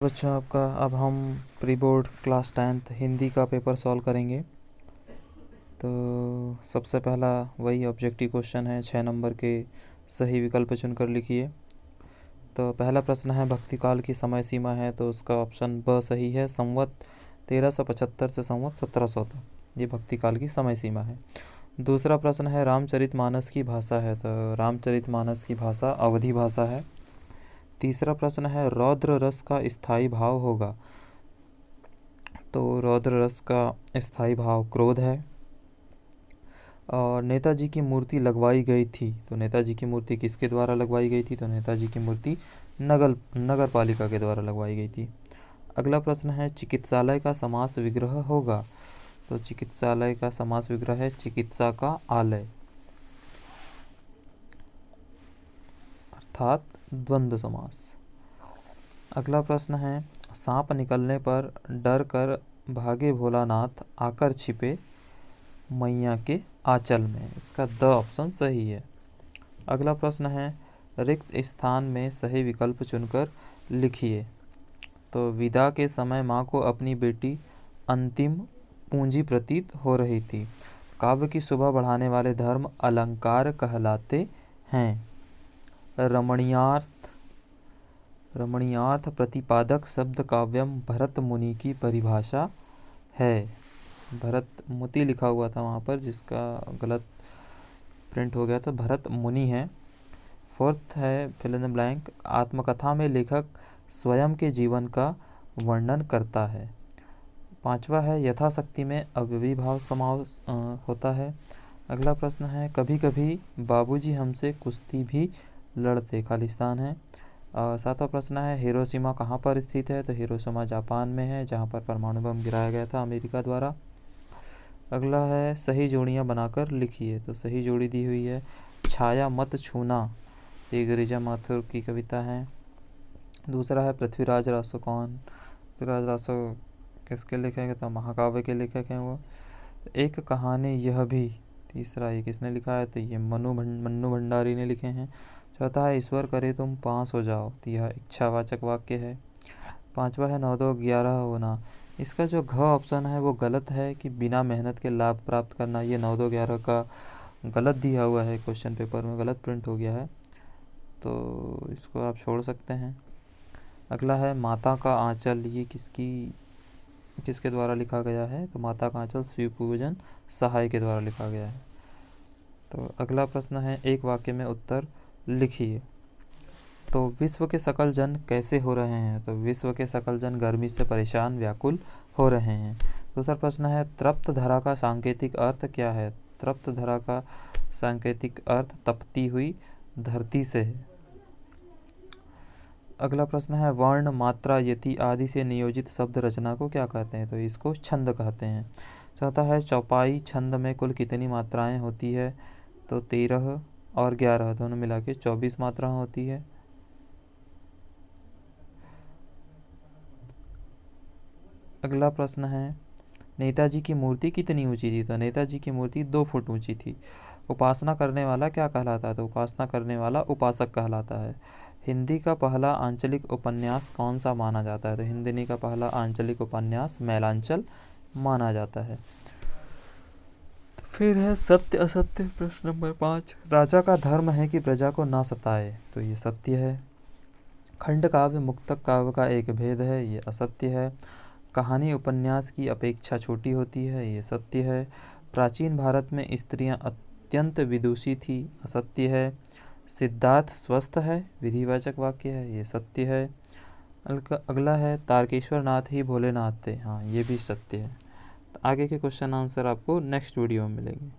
बच्चों आपका अब हम pre board class 10th Hindi का पेपर सॉल्व करेंगे। तो सबसे पहला वही ऑब्जेक्टिव क्वेश्चन है, 6 नंबर के सही विकल्प चुनकर लिखिए। तो पहला प्रश्न है भक्ति काल की समय सीमा है, तो उसका ऑप्शन ब सही है। संवत 1375 से संवत 1700 तक, ये भक्ति काल की समय सीमा है। दूसरा प्रश्न है रामचरितमानस की भाषा है, तो रामचरितमानस की भाषा अवधी भाषा है। तीसरा प्रश्न है रौद्र रस का स्थायी भाव होगा, तो रौद्र रस का स्थायी भाव क्रोध है। और नेताजी की मूर्ति लगवाई गई थी, तो नेताजी की मूर्ति किसके द्वारा लगवाई गई थी, तो नेताजी की मूर्ति नगर पालिका के द्वारा लगवाई गई थी। अगला प्रश्न है चिकित्सालय का समास विग्रह होगा, तो चिकित्सालय का समास विग्रह है चिकित्सा का आलय, अर्थात द्वंद्व समास। अगला प्रश्न है सांप निकलने पर डर कर भागे भोलानाथ आकर छिपे मैया के आंचल में, इसका द ऑप्शन सही है। अगला प्रश्न है रिक्त स्थान में सही विकल्प चुनकर लिखिए, तो विदा के समय माँ को अपनी बेटी अंतिम पूंजी प्रतीत हो रही थी। काव्य की शोभा बढ़ाने वाले धर्म अलंकार कहलाते हैं। रमणीयार्थ प्रतिपादक शब्द काव्यम भरत मुनि की परिभाषा है। भरत मुति लिखा हुआ था वहाँ पर, जिसका गलत प्रिंट हो गया, तो भरत मुनि है। फोर्थ है फिल इन द ब्लैंक, आत्मकथा में लेखक स्वयं के जीवन का वर्णन करता है। पांचवा है यथाशक्ति में अव्ययी भाव समास होता है। अगला प्रश्न है कभी कभी बाबूजी हमसे कुश्ती भी लड़ते, खालिस्तान है। सातवां प्रश्न है हिरोशिमा कहाँ पर स्थित है, तो हिरोशिमा जापान में है, जहाँ पर परमाणु बम गिराया गया था अमेरिका द्वारा। अगला है सही जोड़ियाँ बनाकर लिखिए, तो सही जोड़ी दी हुई है छाया मत छूना, ये गिरिजा माथुर की कविता है। दूसरा है पृथ्वीराज रासो कौन, पृथ्वीराज रासो किसके लेखक हैं, तो महाकाव्य के लेखक हैं वो। एक कहानी यह भी, तीसरा ये किसने लिखा है, तो ये मन्नू भंडारी ने लिखे हैं। चौथा है ईश्वर करे तुम पास हो जाओ, तो यह इच्छावाचक वाक्य है। पांचवा है 9 2 11 होना, इसका जो घ ऑप्शन है वो गलत है कि बिना मेहनत के लाभ प्राप्त करना, ये 9 2 11 का गलत दिया हुआ है, क्वेश्चन पेपर में गलत प्रिंट हो गया है, तो इसको आप छोड़ सकते हैं। अगला है माता का आंचल, ये किसके द्वारा लिखा गया है, तो माता का आंचल शिव पूजन सहाय के द्वारा लिखा गया है। तो अगला प्रश्न है एक वाक्य में उत्तर लिखिए, तो विश्व के सकल जन कैसे हो रहे हैं, तो विश्व के सकल जन गर्मी से परेशान व्याकुल हो रहे हैं। दूसरा प्रश्न है तृप्त धरा का सांकेतिक अर्थ क्या है, तृप्त धरा का सांकेतिक अर्थ तपती हुई धरती से है। अगला प्रश्न है वर्ण मात्रा यति आदि से नियोजित शब्द रचना को क्या कहते हैं, तो इसको छंद कहते हैं। चौथा है चौपाई छंद में कुल कितनी मात्राएं होती है, तो 13 और 11 दोनों मिला के 24 मात्रा होती है। अगला प्रश्न है नेताजी की मूर्ति कितनी ऊंची थी, तो नेताजी की मूर्ति 2 फुट ऊंची थी। उपासना करने वाला क्या कहलाता है, तो उपासना करने वाला उपासक कहलाता है। हिंदी का पहला आंचलिक उपन्यास कौन सा माना जाता है, तो हिंदी का पहला आंचलिक उपन्यास मैलांचल माना जाता है। फिर है सत्य असत्य, प्रश्न नंबर 5, राजा का धर्म है कि प्रजा को ना सताए, तो ये सत्य है। खंड काव्य मुक्तक काव्य का एक भेद है, ये असत्य है। कहानी उपन्यास की अपेक्षा छोटी होती है, ये सत्य है। प्राचीन भारत में स्त्रियां अत्यंत विदुषी थी, असत्य है। सिद्धार्थ स्वस्थ है, विधिवाचक वाक्य है, ये सत्य है। अगला है तारकेश्वर नाथ ही भोलेनाथ थे, हाँ ये भी सत्य है। तो आगे के क्वेश्चन आंसर आपको नेक्स्ट वीडियो में मिलेंगे।